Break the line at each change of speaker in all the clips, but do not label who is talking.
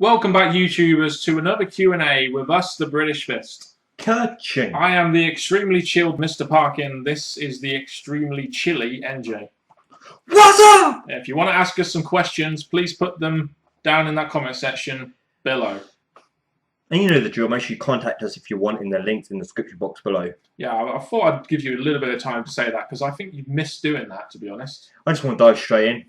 Welcome back, YouTubers, to another Q&A with us, the British Fist.
Coaching.
I am the extremely chilled Mr. Parkin. This is the extremely chilly NJ.
What's up?
If you want to ask us some questions, please put them down in that comment section below.
And you know the drill. Make sure you contact us if you want in the links in the description box below.
Yeah, I thought I'd give you a little bit of time to say that because I think you've missed doing that, to be honest.
I just want to dive straight in.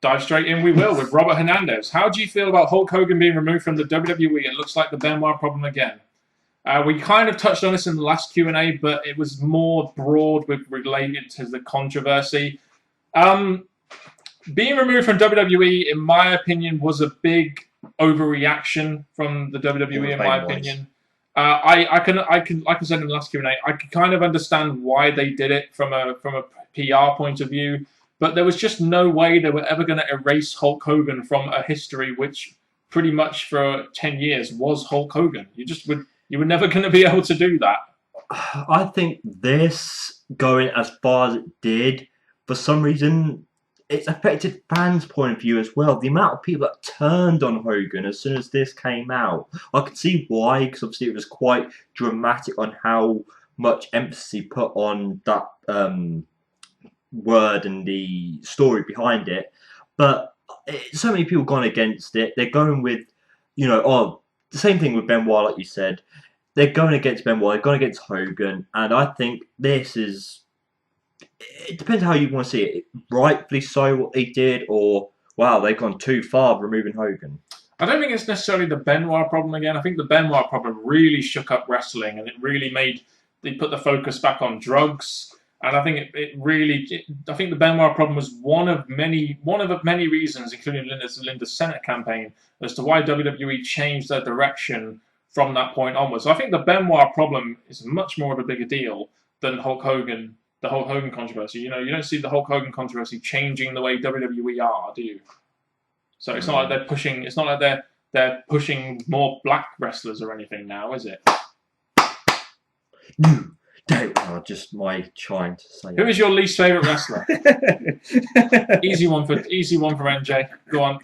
Dive straight in, we will, with Robert Hernandez. How do you feel about Hulk Hogan being removed from the WWE? It looks like the Benoit Problem again. We kind of touched on this in the last Q&A, but it was more broad related to the controversy. Being removed from WWE, in my opinion, was a big overreaction from the WWE, in my opinion. I can, like I said in the last Q&A, I could kind of understand why they did it from a PR point of view. But there was just no way they were ever going to erase Hulk Hogan from a history which pretty much for 10 years was Hulk Hogan. You were never going to be able to do that.
I think this, going as far as it did, for some reason, it's affected fans' point of view as well. The amount of people that turned on Hogan as soon as this came out. I could see why, because obviously it was quite dramatic on how much emphasis he put on that word and the story behind it, but so many people gone against it. They're going with, the same thing with Benoit, like you said. They're going against Benoit, they're going against Hogan, and I think this is, it depends how you want to see it. Rightfully so what they did, or wow, they've gone too far removing Hogan.
I don't think it's necessarily the Benoit Problem again. I think the Benoit Problem really shook up wrestling, and it really they put the focus back on drugs. And I think I think the Benoit Problem was one of many reasons, including Linda's Senate campaign, as to why WWE changed their direction from that point onwards. So I think the Benoit Problem is much more of a bigger deal than the Hulk Hogan controversy. You don't see the Hulk Hogan controversy changing the way WWE are, do you? So it's not like they're pushing. It's not like they're pushing more black wrestlers or anything now, is it?
Just my trying to say.
Who is your least favorite wrestler? Easy one for NJ. Go on.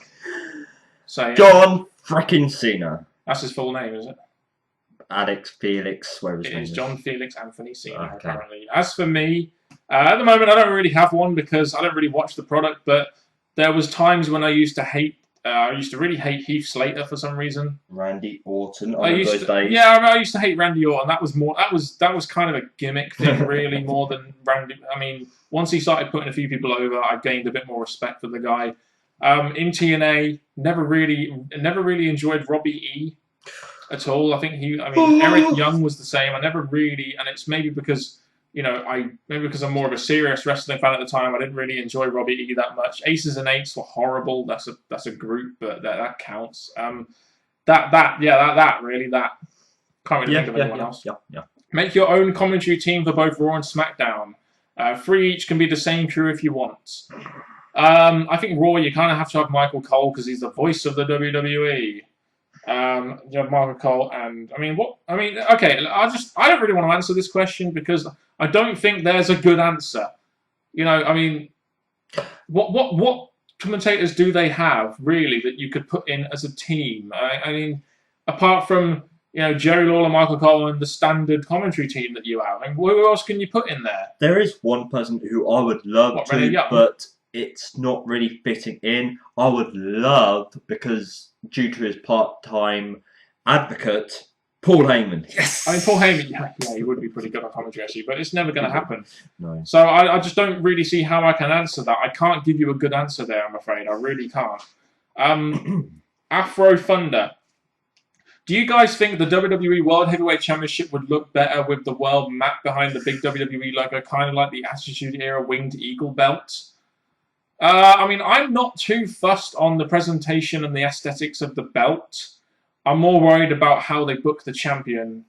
Say it.
John frickin' Cena.
That's his full name, is it?
Alex Felix, whatever his name is.
John Felix Anthony Cena, apparently. As for me, at the moment I don't really have one because I don't really watch the product, but there was times when I used to really hate Heath Slater for some reason.
Randy Orton on those days.
Yeah, I used to hate Randy Orton. That was kind of a gimmick thing, really, more than Randy. I mean, once he started putting a few people over, I gained a bit more respect for the guy. In TNA, never really enjoyed Robbie E at all. I think Eric Young was the same. I never really, and it's maybe because I'm more of a serious wrestling fan at the time. I didn't really enjoy Robbie E that much. Aces and Eights were horrible. That's a group, but that counts. That can't really think of anyone else.
Yeah.
Make your own commentary team for both Raw and SmackDown. 3 each can be the same crew if you want. I think Raw, you kind of have to have Michael Cole because he's the voice of the WWE. You have Michael Cole, and okay. I don't really want to answer this question because I don't think there's a good answer. What commentators do they have really that you could put in as a team? Apart from Jerry Lawler, Michael Cole, and the standard commentary team that you have, who else can you put in there?
There is one person who I would love to, but it's not really fitting in. I would love, because due to his part-time advocate, Paul Heyman.
Yes! Paul Heyman, yeah, he would be pretty good on commentary, actually, but it's never going to happen.
No.
So I just don't really see how I can answer that. I can't give you a good answer there, I'm afraid. I really can't. Afro Thunder. Do you guys think the WWE World Heavyweight Championship would look better with the world map behind the big WWE logo, kind of like the Attitude Era Winged Eagle belt? I'm not too fussed on the presentation and the aesthetics of the belt. I'm more worried about how they book the champion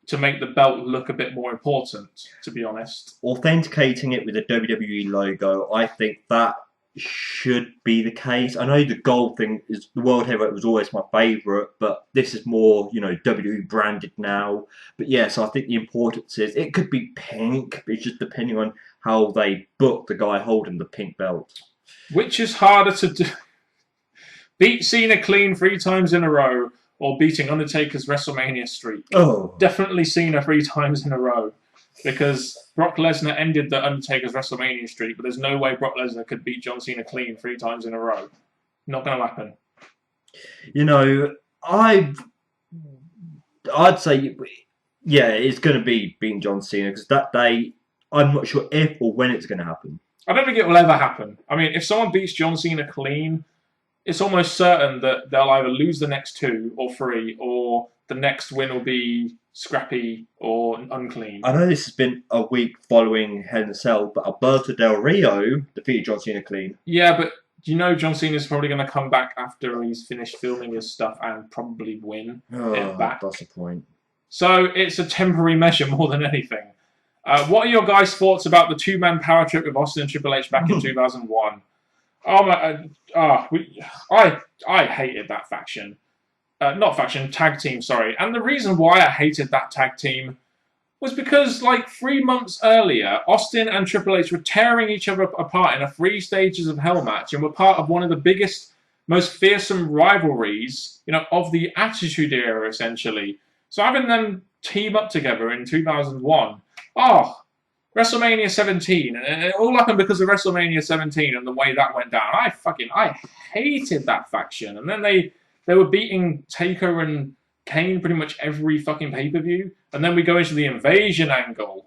to make the belt look a bit more important, to be honest.
Authenticating it with the WWE logo, I think that should be the case. I know the gold thing is the World Heavyweight was always my favourite, but this is more, WWE branded now. But yes, I think the importance is it could be pink, but it's just depending on how they book the guy holding the pink belt.
Which is harder to do? Beat Cena clean 3 times in a row, or beating Undertaker's WrestleMania streak.
Oh,
Definitely Cena 3 times in a row, because Brock Lesnar ended the Undertaker's WrestleMania streak, but there's no way Brock Lesnar could beat John Cena clean 3 times in a row. Not going to happen.
you know, I'd say, yeah, it's going to be beating John Cena because that day, I'm not sure if or when it's going to happen.
I don't think it will ever happen. I mean, if someone beats John Cena clean, it's almost certain that they'll either lose the next 2 or 3, or the next win will be scrappy or unclean.
I know this has been a week following Hell in a Cell, but Alberto Del Rio defeated John Cena clean.
Yeah, but John Cena's probably going to come back after he's finished filming his stuff and probably win it back.
That's the point.
So it's a temporary measure more than anything. What are your guys' thoughts about the 2-man power trip with Austin and Triple H back in 2001? I hated that faction. Not faction, tag team, sorry. And the reason why I hated that tag team was because, like, 3 months earlier, Austin and Triple H were tearing each other apart in a 3 stages of hell match and were part of one of the biggest, most fearsome rivalries, of the Attitude Era, essentially. So having them team up together in 2001, WrestleMania 17, and it all happened because of WrestleMania 17 and the way that went down. I hated that faction. And then they were beating Taker and Kane pretty much every fucking pay-per-view. And then we go into the invasion angle.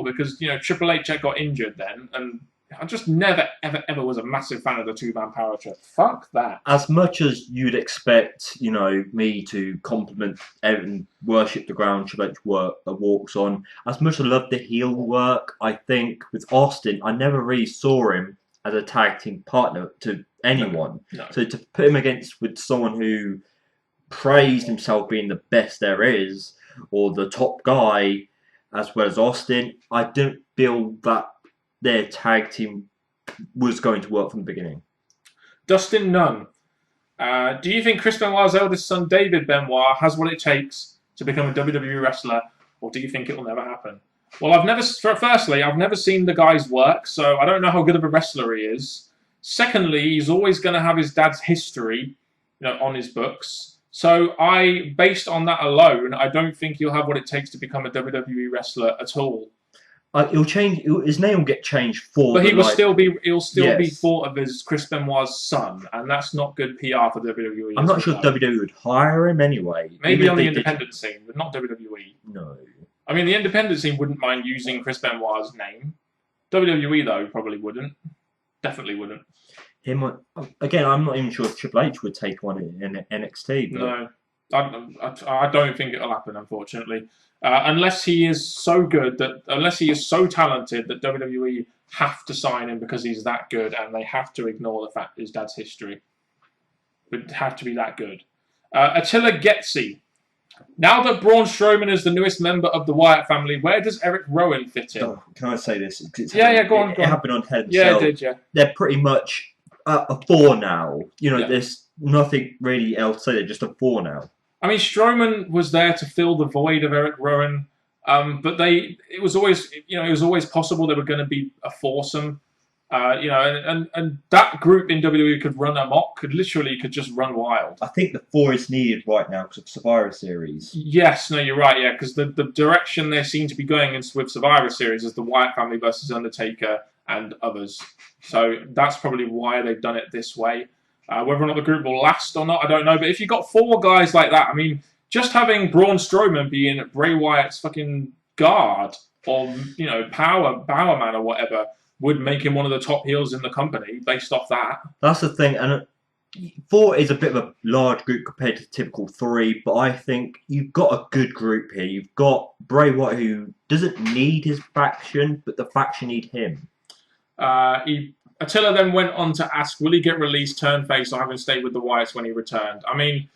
Because, Triple H got injured then. And I just never, ever, ever was a massive fan of the 2-man power trip. Fuck that.
As much as you'd expect, me to compliment and worship the ground Triple H walks on, as much as I love the heel work, I think with Austin, I never really saw him as a tag team partner to anyone.
No.
So to put him against with someone who praised himself being the best there is, or the top guy, as well as Austin, I didn't feel that their tag team was going to work from the beginning.
Dustin Nunn. Do you think Chris Benoit's eldest son, David Benoit, has what it takes to become a WWE wrestler, or do you think it will never happen? Well, I've never seen the guy's work, so I don't know how good of a wrestler he is. Secondly, he's always going to have his dad's history, on his books. So based on that alone, I don't think he'll have what it takes to become a WWE wrestler at all.
He'll change. His name will get changed
but he'll still be thought of as Chris Benoit's son, and that's not good PR for WWE.
I'm not sure WWE would hire him anyway.
Maybe on the independent scene, but not WWE.
No.
I mean, the independent scene wouldn't mind using Chris Benoit's name. WWE, though, probably wouldn't. Definitely wouldn't.
Again, I'm not even sure if Triple H would take one in NXT. But...
No. I don't think it'll happen, unfortunately. Unless he is so talented that WWE have to sign him because he's that good, and they have to ignore the fact his dad's history. It would have to be that good. Attila Getzi. Now that Braun Strowman is the newest member of the Wyatt family, where does Eric Rowan fit in?
Oh, can I say this?
Go on.
It happened on Hell in a
Yeah,
Cell.
it did, yeah.
They're pretty much a 4 now.
Yeah.
There's nothing really else to say. They're just a 4 now.
I mean, Strowman was there to fill the void of Eric Rowan, but it was always possible they were going to be a foursome, and that group in WWE could run amok, could just run wild.
I think the 4 is needed right now because of Survivor Series.
Yes, no, you're right, yeah, because the direction they seem to be going in with Survivor Series is the Wyatt family versus Undertaker and others. So that's probably why they've done it this way. Whether or not the group will last or not, I don't know. But if you've got 4 guys like that, I mean, just having Braun Strowman being Bray Wyatt's fucking guard or, power man or whatever would make him one of the top heels in the company based off that.
That's the thing. And 4 is a bit of a large group compared to typical 3. But I think you've got a good group here. You've got Bray Wyatt, who doesn't need his faction, but the faction need him.
Attila then went on to ask, will he get released, turn face, or having stayed with the Wyatts when he returned? I mean,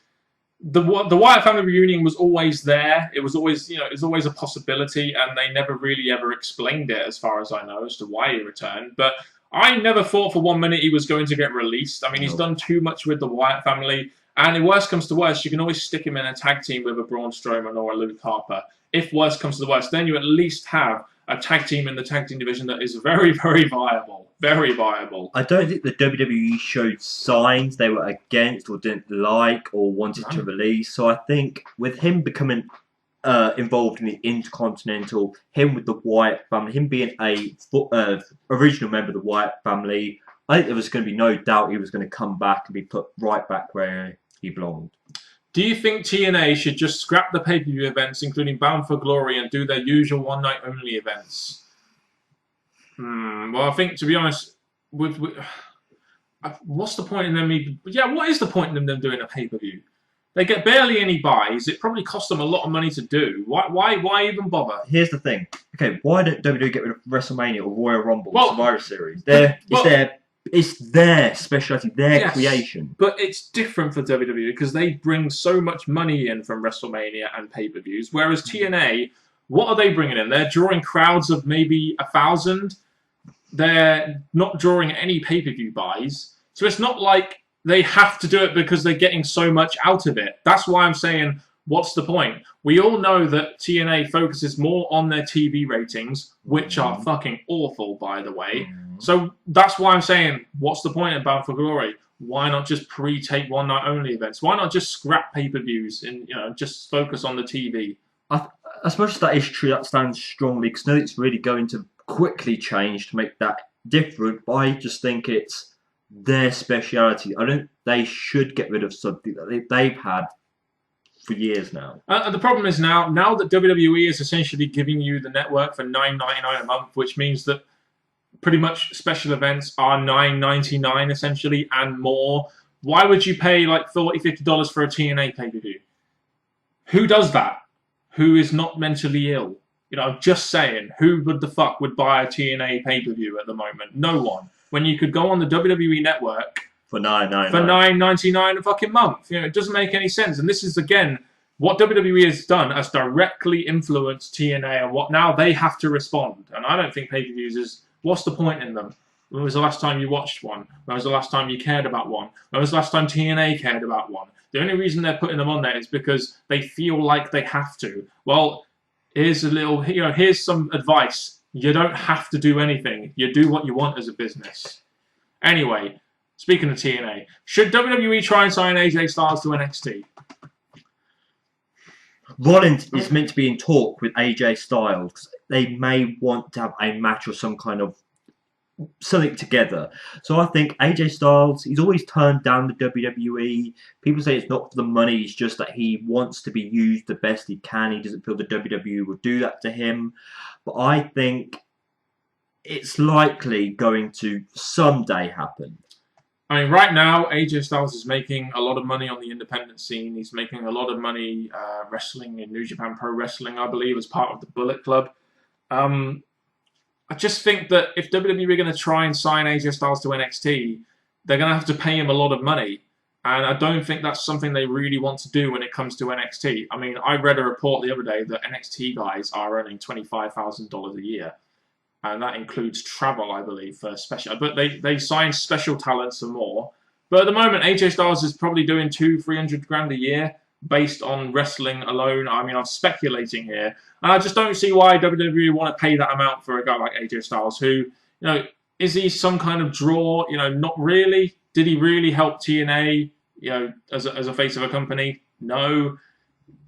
the Wyatt family reunion was always there. It was always, a possibility, and they never really ever explained it, as far as I know, as to why he returned. But I never thought for 1 minute he was going to get released. I mean, he's done too much with the Wyatt family, and if worst comes to worst, you can always stick him in a tag team with a Braun Strowman or a Luke Harper. If worst comes to the worst, then you at least have a tag team in the tag team division that is very, very viable. Very viable.
I don't think the WWE showed signs they were against or didn't like or wanted to release. So I think with him becoming involved in the Intercontinental, him with the Wyatt family, him being a original member of the Wyatt family, I think there was going to be no doubt he was going to come back and be put right back where he belonged.
Do you think TNA should just scrap the pay-per-view events, including Bound for Glory, and do their usual one-night-only events? Well, I think, to be honest, what's the point in them even... Yeah, what is the point in them doing a pay-per-view? They get barely any buys. It probably costs them a lot of money to do. Why even bother?
Here's the thing. Okay, why don't WWE get rid of WrestleMania or Royal Rumble, Survivor Series? It's their specialty, their creation.
But it's different for WWE because they bring so much money in from WrestleMania and pay-per-views, whereas TNA, what are they bringing in? They're drawing crowds of maybe 1,000. They're not drawing any pay-per-view buys. So it's not like they have to do it because they're getting so much out of it. That's why I'm saying, what's the point? We all know that TNA focuses more on their TV ratings, which are fucking awful, by the way. So that's why I'm saying, what's the point of Bound for Glory? Why not just pre-tape one-night-only events? Why not just scrap pay-per-views and just focus on the TV?
As much as that is true, that stands strongly, because it's really going to quickly change to make that different. But I just think it's their speciality. They should get rid of something that they've had for years now.
The problem is now that WWE is essentially giving you the network for $9.99 a month, which means that pretty much special events are $9.99 essentially and more. Why would you pay like $40, $50 for a TNA pay-per-view? Who does that? Who is not mentally ill? Just saying, who the fuck would buy a TNA pay-per-view at the moment? No one. When you could go on the WWE network
for
$9.99 a fucking month. It doesn't make any sense. And this is, again, what WWE has done has directly influenced TNA and what now they have to respond. And I don't think pay-per-views is... What's the point in them? When was the last time you watched one? When was the last time you cared about one? When was the last time TNA cared about one? The only reason they're putting them on there is because they feel like they have to. Well, here's here's some advice. You don't have to do anything. You do what you want as a business. Anyway, speaking of TNA, should WWE try and sign AJ Styles to NXT?
Rollins is meant to be in talk with AJ Styles. They may want to have a match or some kind of something together. So I think AJ Styles, he's always turned down the WWE. People say it's not for the money, it's just that he wants to be used the best he can. He doesn't feel the WWE will do that to him. But I think it's likely going to someday happen.
I mean, right now, AJ Styles is making a lot of money on the independent scene. He's making a lot of money wrestling in New Japan Pro Wrestling, I believe, as part of the Bullet Club. I just think that if WWE are going to try and sign AJ Styles to NXT, they're going to have to pay him a lot of money. And I don't think that's something they really want to do when it comes to NXT. I mean, I read a report the other day that NXT guys are earning $25,000 a year. And that includes travel, I believe, for special. But they sign special talents and more. But at the moment, AJ Styles is probably doing $200-300 grand a year based on wrestling alone. I mean, I'm speculating here. And I just don't see why WWE want to pay that amount for a guy like AJ Styles, who, is he some kind of draw? Not really. Did he really help TNA, as a face of a company? No.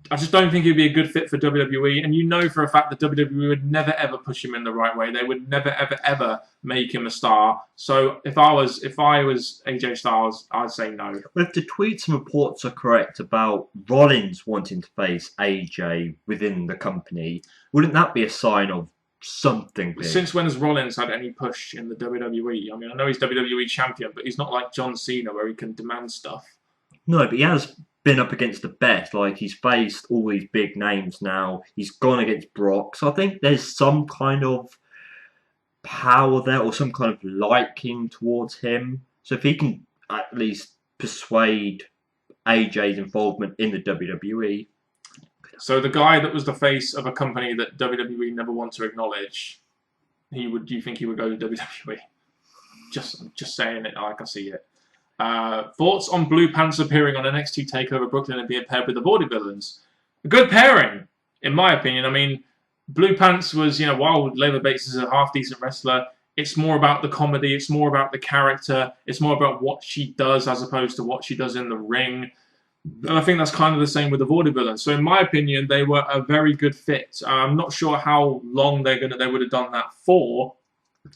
I just don't think he'd be a good fit for WWE. And for a fact that WWE would never, ever push him in the right way. They would never, ever, ever make him a star. So if I was AJ Styles, I'd say no.
But if the tweets and reports are correct about Rollins wanting to face AJ within the company, wouldn't that be a sign of something big?
Since when has Rollins had any push in the WWE? I mean, I know he's WWE champion, but he's not like John Cena where he can demand stuff.
No, but he has been up against the best. Like, he's faced all these big names now. He's gone against Brock. So I think there's some kind of power there or some kind of liking towards him. So if he can at least persuade AJ's involvement in the WWE.
So the guy that was the face of a company that WWE never want to acknowledge, do you think he would go to WWE? Just saying it like I see it. Thoughts on Blue Pants appearing on NXT TakeOver Brooklyn and being paired with the Vaudevillains? A good pairing, in my opinion. I mean, Blue Pants was, while Leva Bates is a half decent wrestler, it's more about the comedy, it's more about the character, it's more about what she does as opposed to what she does in the ring. And I think that's kind of the same with the Vaudevillain. So in my opinion, they were a very good fit. I'm not sure how long they would have done that for.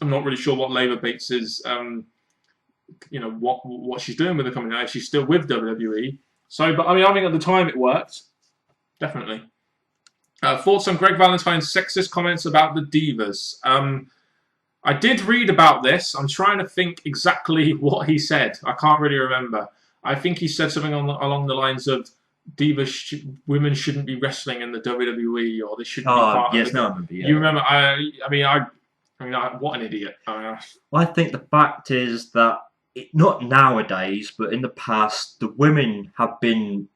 I'm not really sure what Leva Bates is, what she's doing with the company now. She's still with WWE. So, but I mean, I think at the time it worked. Definitely. Thoughts on Greg Valentine's sexist comments about the Divas? I did read about this. I'm trying to think exactly what he said. I can't really remember. I think he said something along the lines of women shouldn't be wrestling in the WWE, or they shouldn't be part
yes,
of the...
no, I remember. Yeah.
You remember? What an idiot.
I think the fact is that, not nowadays, but in the past, the women have been,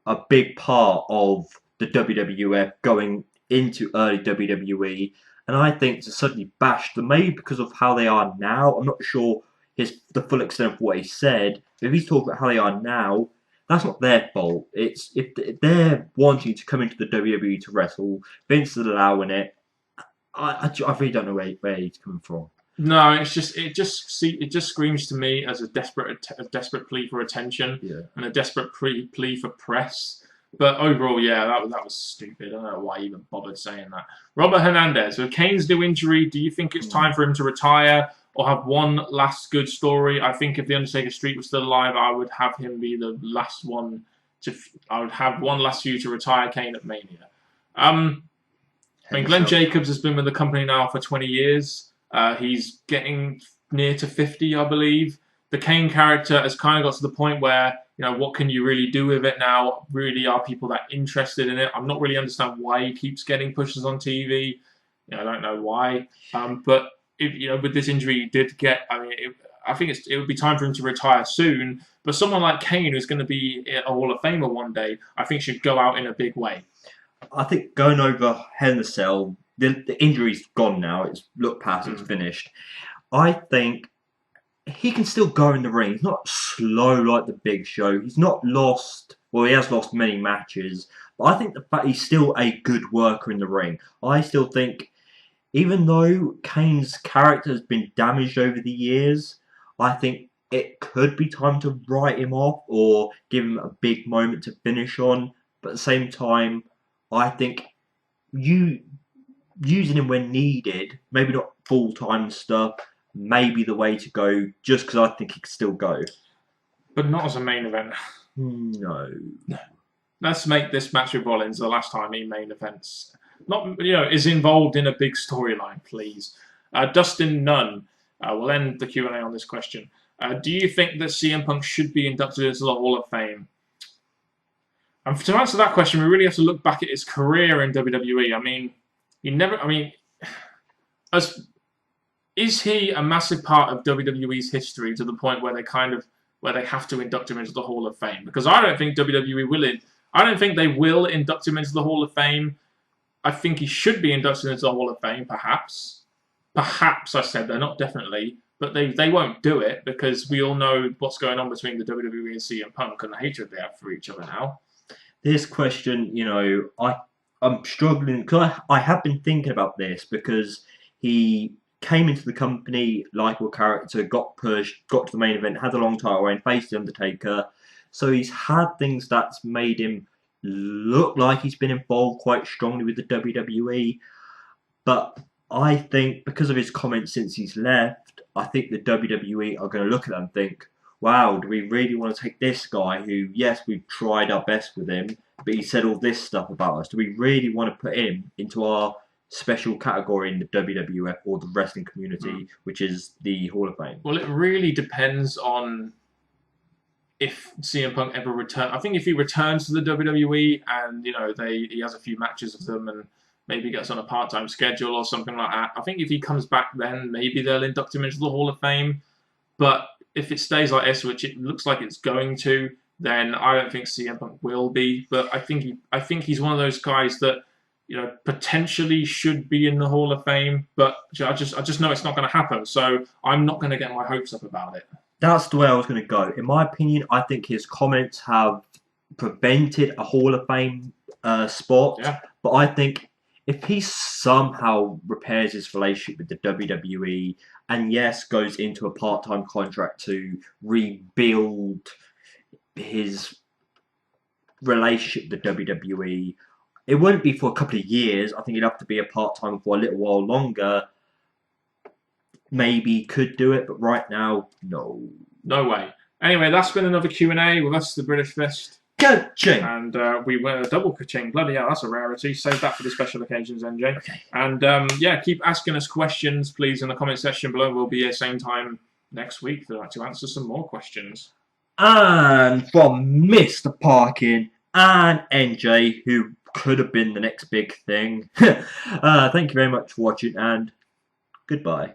a big part of the WWF going into early WWE. And I think to suddenly bash them, maybe because of how they are now, I'm not sure the full extent of what he said. But if he's talking about how they are now, that's not their fault. It's if they're wanting to come into the WWE to wrestle, Vince is allowing it. I really don't know where he's coming from.
No, it just screams to me as a desperate plea for attention, and a desperate plea for press. But overall, yeah, that was stupid. I don't know why he even bothered saying that. Robert Hernandez, with Kane's new injury, do you think it's time for him to retire or have one last good story? I think if the Undertaker streak was still alive, I would have him be the last one I would have one last feud to retire Kane at Mania. I mean, Glenn Jacobs has been with the company now for 20 years. He's getting near to 50, I believe. The Kane character has kind of got to the point where, what can you really do with it now? Really, are people that interested in it? I'm not really understand why he keeps getting pushes on TV. I don't know why. But if, with this injury he did get, I think it would be time for him to retire soon. But someone like Kane, who's going to be a Hall of Famer one day, I think should go out in a big way.
I think going over Hell in a Cell, the injury's gone now. It's looked past. It's finished. I think he can still go in the ring. He's not slow like the Big Show. He's not lost. Well, he has lost many matches. But I think the fact he's still a good worker in the ring. I still think, even though Kane's character has been damaged over the years, I think it could be time to write him off or give him a big moment to finish on. But at the same time, I think using him when needed, maybe not full-time stuff, may be the way to go, just because I think he could still go.
But not as a main event.
No.
Let's make this match with Rollins the last time he main events. Not, is involved in a big storyline, please. Dustin Nunn. We'll end the Q&A on this question. Do you think that CM Punk should be inducted into the Hall of Fame? And to answer that question, we really have to look back at his career in WWE. Is he a massive part of WWE's history to the point where they have to induct him into the Hall of Fame? Because I don't think WWE will. I don't think they will induct him into the Hall of Fame. I think he should be inducted into the Hall of Fame, perhaps. Perhaps, I said, they're not definitely. But they won't do it because we all know what's going on between the WWE and CM Punk and the hatred they have for each other now.
This question, I'm struggling because I have been thinking about this because he came into the company, likable character, got pushed, got to the main event, had a long title reign, faced the Undertaker. So he's had things that's made him look like he's been involved quite strongly with the WWE. But I think because of his comments since he's left, I think the WWE are going to look at that and think, wow, do we really want to take this guy who, yes, we've tried our best with him, but he said all this stuff about us. Do we really want to put him into our special category in the WWF or the wrestling community, which is the Hall of Fame?
Well, it really depends on if CM Punk ever returns. I think if he returns to the WWE and, he has a few matches with them and maybe gets on a part-time schedule or something like that, I think if he comes back then, maybe they'll induct him into the Hall of Fame. But if it stays like this, which it looks like it's going to, then I don't think CM Punk will be. But I think he's one of those guys that, potentially should be in the Hall of Fame. But I just know it's not going to happen. So I'm not going to get my hopes up about it.
That's the way I was going to go. In my opinion, I think his comments have prevented a Hall of Fame spot.
Yeah.
But I think if he somehow repairs his relationship with the WWE and yes, goes into a part-time contract to rebuild his relationship with the WWE, it wouldn't be for a couple of years. I think it'd have to be a part-time for a little while longer. Maybe could do it, but right now, no.
No way. Anyway, that's been another Q&A with us, the British Fist.
Ka-ching!
And we were double ka-ching. Bloody hell, that's a rarity. Save that for the special occasions, NJ.
Okay.
And yeah, keep asking us questions, please, in the comment section below. We'll be here same time next week to answer some more questions.
And from Mr. Parkin and NJ, who could have been the next big thing. Thank you very much for watching, and goodbye.